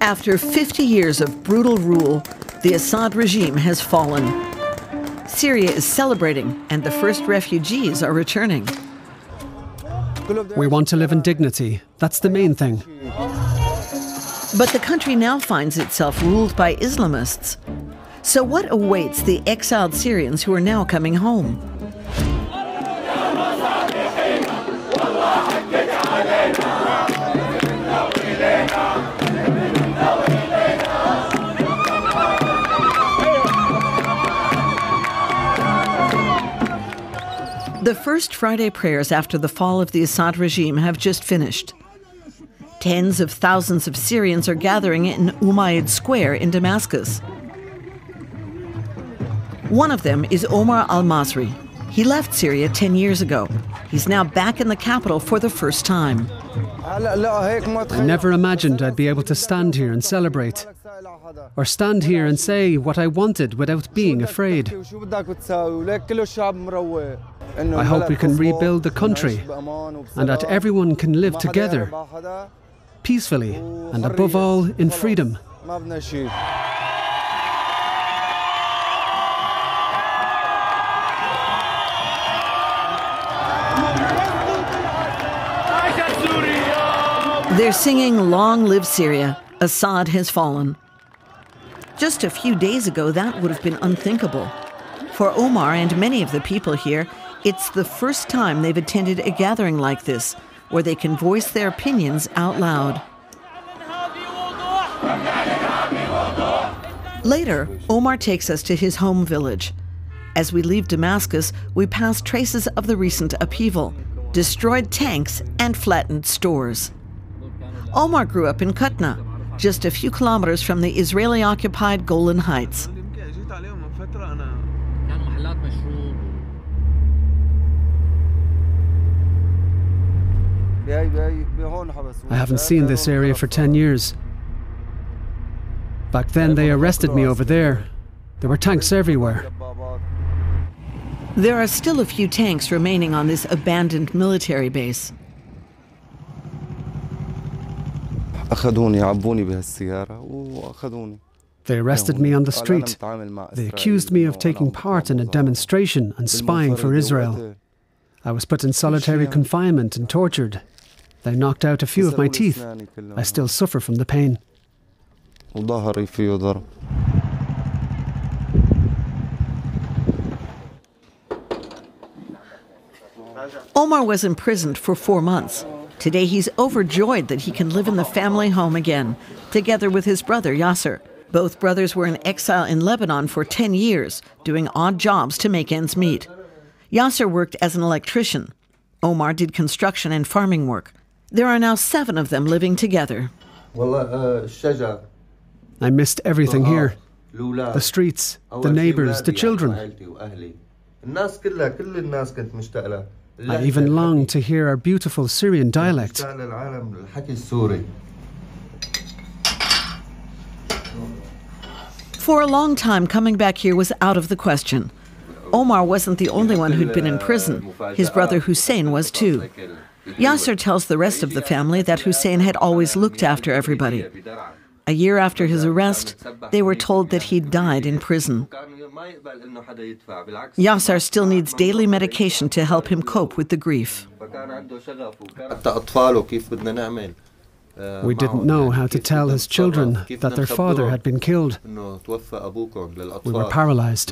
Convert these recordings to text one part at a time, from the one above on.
After 50 years of brutal rule, the Assad regime has fallen. Syria is celebrating, and the first refugees are returning. We want to live in dignity. That's the main thing. But the country now finds itself ruled by Islamists. So what awaits the exiled Syrians who are now coming home? The first Friday prayers after the fall of the Assad regime have just finished. Tens of thousands of Syrians are gathering in Umayyad Square in Damascus. One of them is Omar Al Masry. He left Syria 10 years ago. He's now back in the capital for the first time. I never imagined I'd be able to stand here and celebrate, or stand here and say what I wanted without being afraid. I hope we can rebuild the country and that everyone can live together, peacefully and above all in freedom. They're singing "Long Live Syria, Assad has fallen." Just a few days ago, that would have been unthinkable. For Omar and many of the people here, it's the first time they've attended a gathering like this, where they can voice their opinions out loud. Later, Omar takes us to his home village. As we leave Damascus, we pass traces of the recent upheaval, destroyed tanks and flattened stores. Omar grew up in Qatana, just a few kilometers from the Israeli-occupied Golan Heights. I haven't seen this area for 10 years. Back then they arrested me over there. There were tanks everywhere. There are still a few tanks remaining on this abandoned military base. They arrested me on the street. They accused me of taking part in a demonstration and spying for Israel. I was put in solitary confinement and tortured. They knocked out a few of my teeth. I still suffer from the pain. Omar was imprisoned for 4 months. Today he's overjoyed that he can live in the family home again, together with his brother Yasser. Both brothers were in exile in Lebanon for 10 years, doing odd jobs to make ends meet. Yasser worked as an electrician. Omar did construction and farming work. There are now 7 of them living together. I missed everything here. The streets, the neighbors, the children. I even longed to hear our beautiful Syrian dialect. For a long time, coming back here was out of the question. Omar wasn't the only one who'd been in prison. His brother Hussein was too. Yasser tells the rest of the family that Hussein had always looked after everybody. A year after his arrest, they were told that he'd died in prison. Yasser still needs daily medication to help him cope with the grief. We didn't know how to tell his children that their father had been killed. We were paralyzed.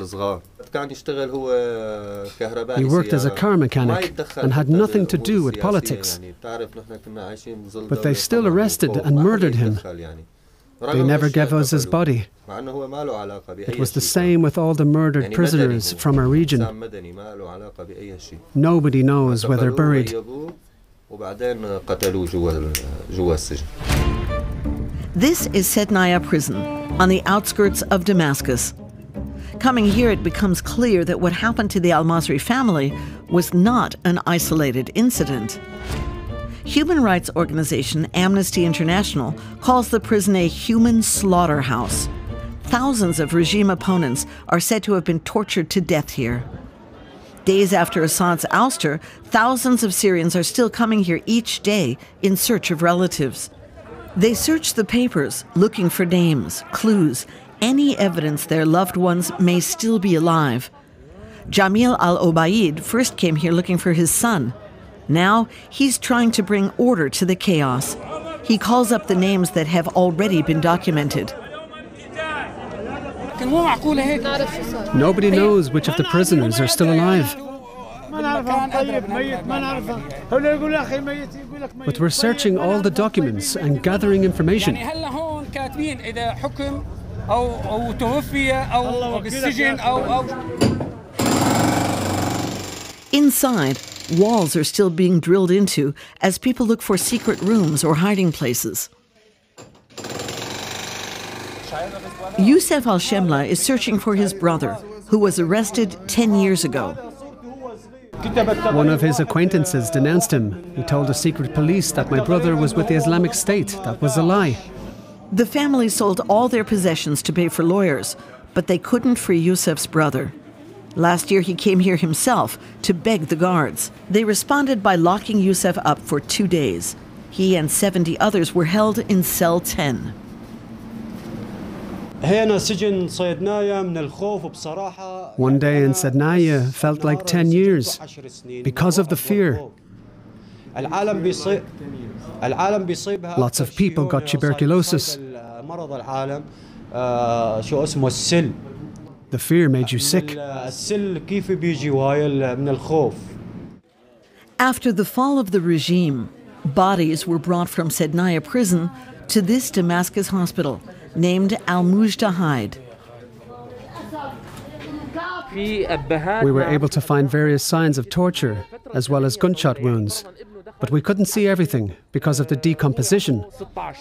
He worked as a car mechanic and had nothing to do with politics. But they still arrested and murdered him. They never gave us his body. It was the same with all the murdered prisoners from our region. Nobody knows where they're buried. This is Sednaya prison, on the outskirts of Damascus. Coming here, it becomes clear that what happened to the Al Masry family was not an isolated incident. Human rights organization Amnesty International calls the prison a human slaughterhouse. Thousands of regime opponents are said to have been tortured to death here. Days after Assad's ouster, thousands of Syrians are still coming here each day in search of relatives. They search the papers, looking for names, clues, any evidence their loved ones may still be alive. Jamil al-Obaid first came here looking for his son. Now he's trying to bring order to the chaos. He calls up the names that have already been documented. Nobody knows which of the prisoners are still alive. But we're searching all the documents and gathering information. Inside, walls are still being drilled into as people look for secret rooms or hiding places. Youssef al-Shemla is searching for his brother, who was arrested 10 years ago. One of his acquaintances denounced him. He told the secret police that my brother was with the Islamic State. That was a lie. The family sold all their possessions to pay for lawyers, but they couldn't free Youssef's brother. Last year he came here himself to beg the guards. They responded by locking Youssef up for 2 days. He and 70 others were held in cell 10. One day in Sednaya felt like 10 years because of the fear. Lots of people got tuberculosis. The fear made you sick. After the fall of the regime, bodies were brought from Sednaya prison to this Damascus hospital, named Al-Mujtahid. We were able to find various signs of torture, as well as gunshot wounds. But we couldn't see everything because of the decomposition.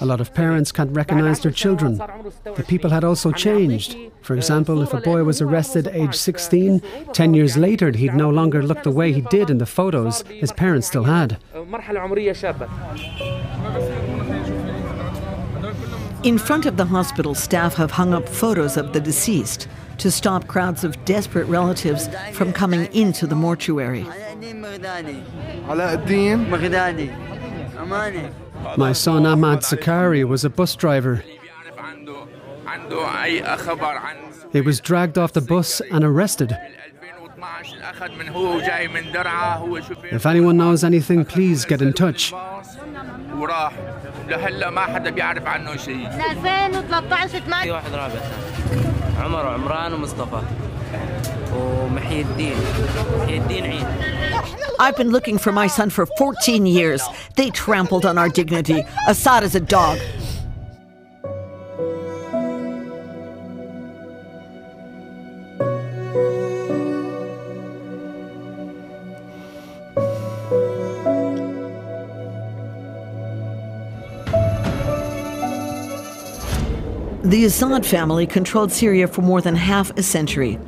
A lot of parents can't recognize their children. The people had also changed. For example, if a boy was arrested age 16, 10 years later he'd no longer look the way he did in the photos his parents still had. In front of the hospital, staff have hung up photos of the deceased to stop crowds of desperate relatives from coming into the mortuary. My son Ahmad Zakari was a bus driver. He was dragged off the bus and arrested. If anyone knows anything, please get in touch. I've been looking for my son for 14 years. They trampled on our dignity. Assad is a dog. The Assad family controlled Syria for more than half a century.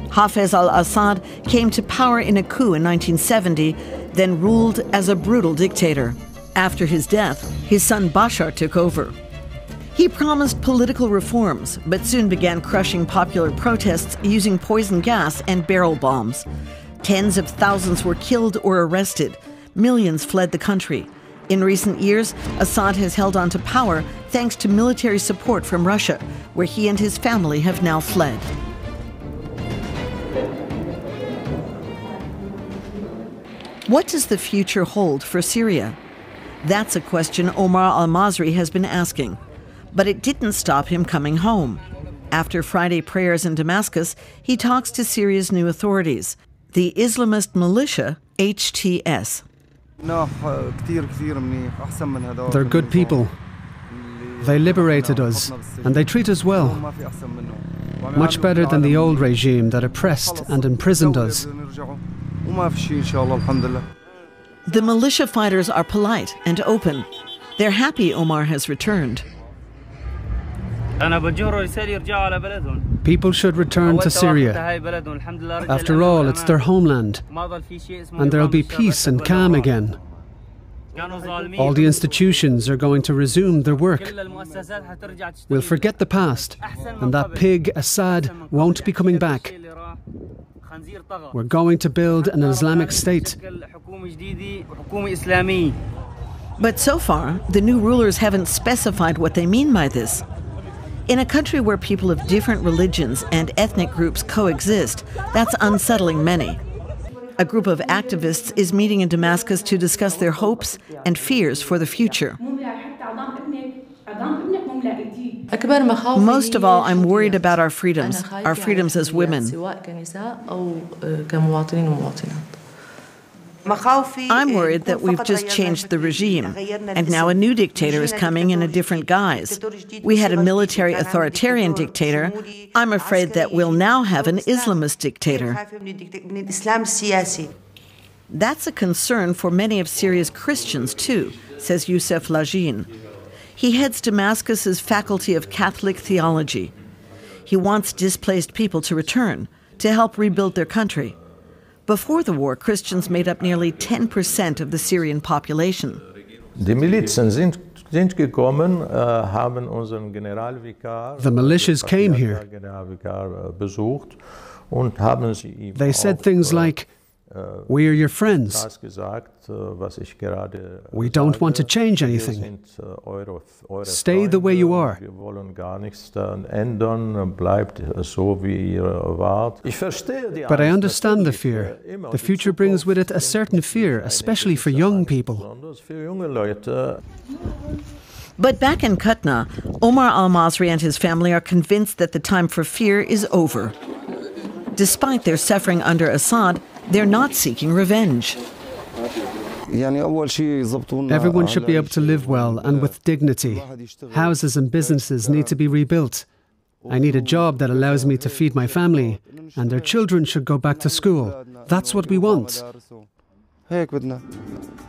Hafez al-Assad came to power in a coup in 1970, then ruled as a brutal dictator. After his death, his son Bashar took over. He promised political reforms, but soon began crushing popular protests using poison gas and barrel bombs. Tens of thousands were killed or arrested. Millions fled the country. In recent years, Assad has held on to power thanks to military support from Russia, where he and his family have now fled. What does the future hold for Syria? That's a question Omar Al Masry has been asking. But it didn't stop him coming home. After Friday prayers in Damascus, he talks to Syria's new authorities, the Islamist militia, HTS. They're good people. They liberated us, and they treat us well. Much better than the old regime that oppressed and imprisoned us. The militia fighters are polite and open. They're happy Omar has returned. People should return to Syria. After all, it's their homeland, and there'll be peace and calm again. All the institutions are going to resume their work. We'll forget the past, and that pig Assad won't be coming back. We're going to build an Islamic state. But so far, the new rulers haven't specified what they mean by this. In a country where people of different religions and ethnic groups coexist, that's unsettling many. A group of activists is meeting in Damascus to discuss their hopes and fears for the future. Most of all, I'm worried about our freedoms as women. I'm worried that we've just changed the regime, and now a new dictator is coming in a different guise. We had a military authoritarian dictator. I'm afraid that we'll now have an Islamist dictator. That's a concern for many of Syria's Christians, too, says Youssef Lajin. He heads Damascus's Faculty of Catholic Theology. He wants displaced people to return, to help rebuild their country. Before the war, Christians made up nearly 10% of the Syrian population. The militias came here. They said things like, "We are your friends. We don't want to change anything. Stay the way you are." But I understand the fear. The future brings with it a certain fear, especially for young people. But back in Qatana, Omar Al Masry and his family are convinced that the time for fear is over. Despite their suffering under Assad, they're not seeking revenge. Everyone should be able to live well and with dignity. Houses and businesses need to be rebuilt. I need a job that allows me to feed my family, and their children should go back to school. That's what we want.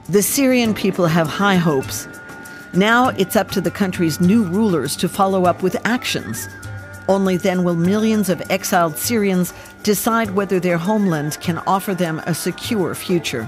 The Syrian people have high hopes. Now it's up to the country's new rulers to follow up with actions. Only then will millions of exiled Syrians decide whether their homeland can offer them a secure future.